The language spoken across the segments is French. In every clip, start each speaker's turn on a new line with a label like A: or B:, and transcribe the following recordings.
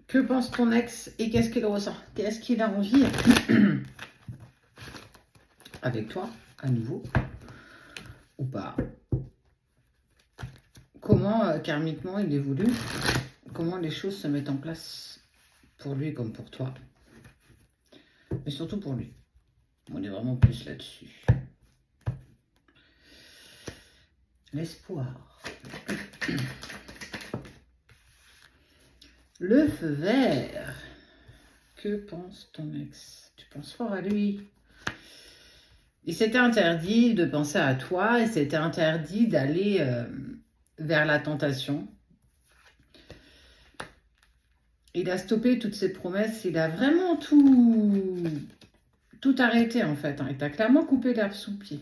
A: Que pense ton ex et qu'est-ce qu'il ressent? Qu'est-ce qu'il a envie avec toi, à nouveau, ou pas? Comment, karmiquement, il évolue? Comment les choses se mettent en place pour lui comme pour toi? Mais surtout pour lui. On est vraiment plus là-dessus. L'espoir. Le feu vert. Que pense ton ex? Tu penses fort à lui. Il s'était interdit de penser à toi, il s'était interdit d'aller vers la tentation. Il a stoppé toutes ses promesses, il a vraiment tout arrêté en fait. Il t'a clairement coupé l'herbe sous le pied.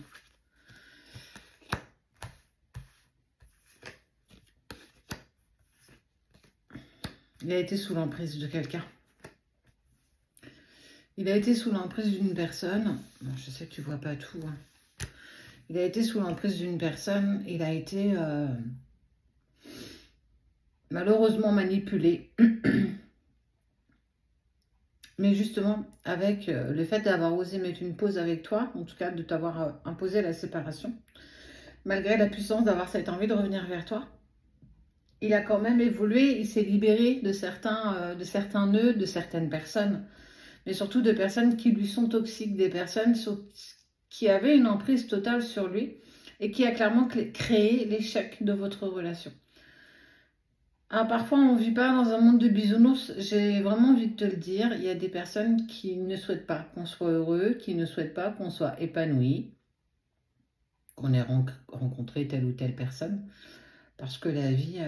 A: Il a été sous l'emprise de quelqu'un. Il a été sous l'emprise d'une personne. Je sais que tu vois pas tout. Il a été sous l'emprise d'une personne. Il a été malheureusement manipulé. Mais justement, avec le fait d'avoir osé mettre une pause avec toi, en tout cas de t'avoir imposé la séparation, malgré la puissance d'avoir cette envie de revenir vers toi, il a quand même évolué, il s'est libéré de certains nœuds, de certaines personnes, mais surtout de personnes qui lui sont toxiques, des personnes qui avaient une emprise totale sur lui et qui a clairement créé l'échec de votre relation. Ah, parfois, on ne vit pas dans un monde de bisounours. J'ai vraiment envie de te le dire. Il y a des personnes qui ne souhaitent pas qu'on soit heureux, qui ne souhaitent pas qu'on soit épanoui, qu'on ait rencontré telle ou telle personne. Parce que la vie,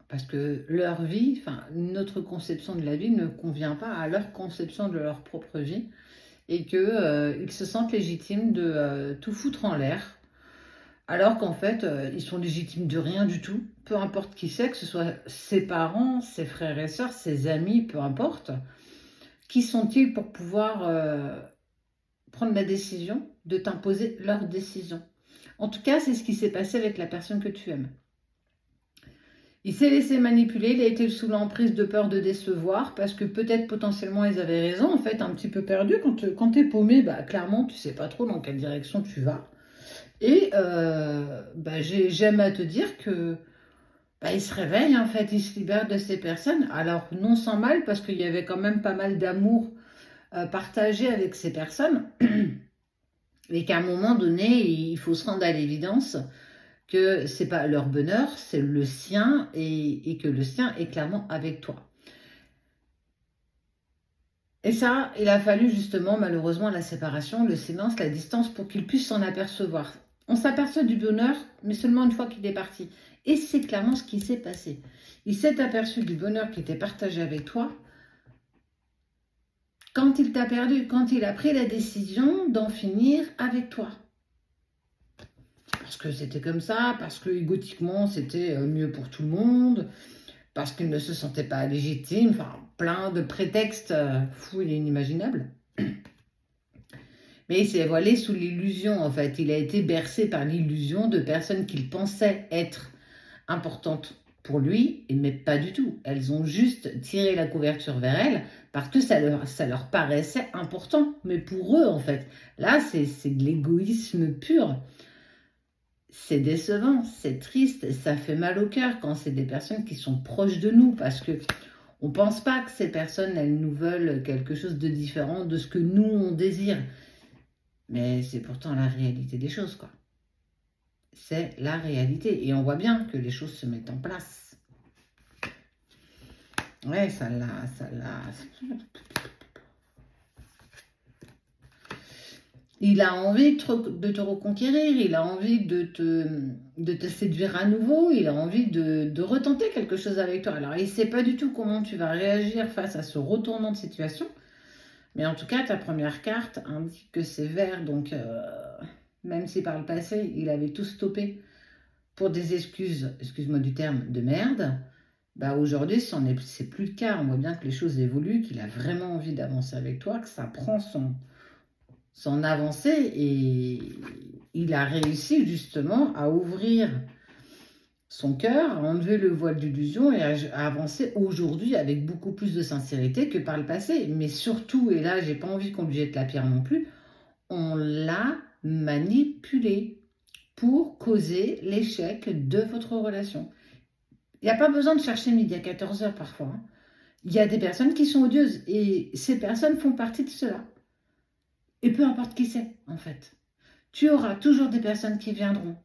A: parce que leur vie, enfin, notre conception de la vie ne convient pas à leur conception de leur propre vie. Et qu'ils se sentent légitimes de tout foutre en l'air. Alors qu'en fait, ils sont légitimes de rien du tout. Peu importe qui c'est, que ce soit ses parents, ses frères et sœurs, ses amis, peu importe. Qui sont-ils pour pouvoir prendre la décision de t'imposer leur décision? En tout cas, c'est ce qui s'est passé avec la personne que tu aimes. Il s'est laissé manipuler, il a été sous l'emprise de peur de décevoir, parce que peut-être potentiellement ils avaient raison, en fait, un petit peu perdu. Quand t'es paumé, bah, clairement, tu sais pas trop dans quelle direction tu vas. Et j'aime à te dire que il se réveille, en fait, il se libère de ces personnes. Alors, non sans mal, parce qu'il y avait quand même pas mal d'amour partagé avec ces personnes. Et qu'à un moment donné, il faut se rendre à l'évidence que c'est pas leur bonheur, c'est le sien, et que le sien est clairement avec toi. Et ça, il a fallu justement, malheureusement, la séparation, le silence, la distance pour qu'il puisse s'en apercevoir. On s'aperçoit du bonheur, mais seulement une fois qu'il est parti. Et c'est clairement ce qui s'est passé. Il s'est aperçu du bonheur qui était partagé avec toi quand il t'a perdu, quand il a pris la décision d'en finir avec toi. Parce que c'était comme ça, parce que égotiquement, c'était mieux pour tout le monde, parce qu'il ne se sentait pas légitime, enfin, plein de prétextes fous et inimaginables. Mais il s'est voilé sous l'illusion, en fait. Il a été bercé par l'illusion de personnes qu'il pensait être importantes pour lui, mais pas du tout. Elles ont juste tiré la couverture vers elle parce que ça leur paraissait important. Mais pour eux, en fait, là, c'est de l'égoïsme pur. C'est décevant, c'est triste, ça fait mal au cœur quand c'est des personnes qui sont proches de nous, parce que on pense pas que ces personnes, elles nous veulent quelque chose de différent de ce que nous, on désire. Mais c'est pourtant la réalité des choses, quoi. C'est la réalité. Et on voit bien que les choses se mettent en place. Ouais, ça l'a... Il a envie de te reconquérir, il a envie de te séduire à nouveau, il a envie de retenter quelque chose avec toi. Alors, il ne sait pas du tout comment tu vas réagir face à ce retournement de situation, mais en tout cas, ta première carte indique que c'est vert, donc même si par le passé, il avait tout stoppé pour des excuses, excuse-moi du terme, de merde, bah aujourd'hui, c'est plus le cas. On voit bien que les choses évoluent, qu'il a vraiment envie d'avancer avec toi, que ça prend son avancée, et il a réussi justement à ouvrir son cœur, a enlevé le voile d'illusion et a avancé aujourd'hui avec beaucoup plus de sincérité que par le passé. Mais surtout, et là, j'ai pas envie qu'on lui jette la pierre non plus, on l'a manipulé pour causer l'échec de votre relation. Il n'y a pas besoin de chercher midi à 14 heures parfois, hein. Il y a des personnes qui sont odieuses et ces personnes font partie de cela. Et peu importe qui c'est, en fait. Tu auras toujours des personnes qui viendront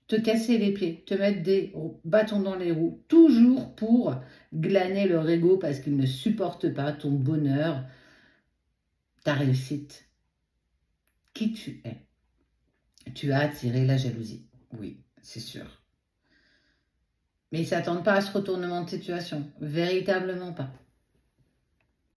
A: te casser les pieds, te mettre des bâtons dans les roues, toujours pour glaner leur ego parce qu'ils ne supportent pas ton bonheur, ta réussite, qui tu es. Tu as attiré la jalousie, oui, c'est sûr. Mais ils ne s'attendent pas à ce retournement de situation, véritablement pas.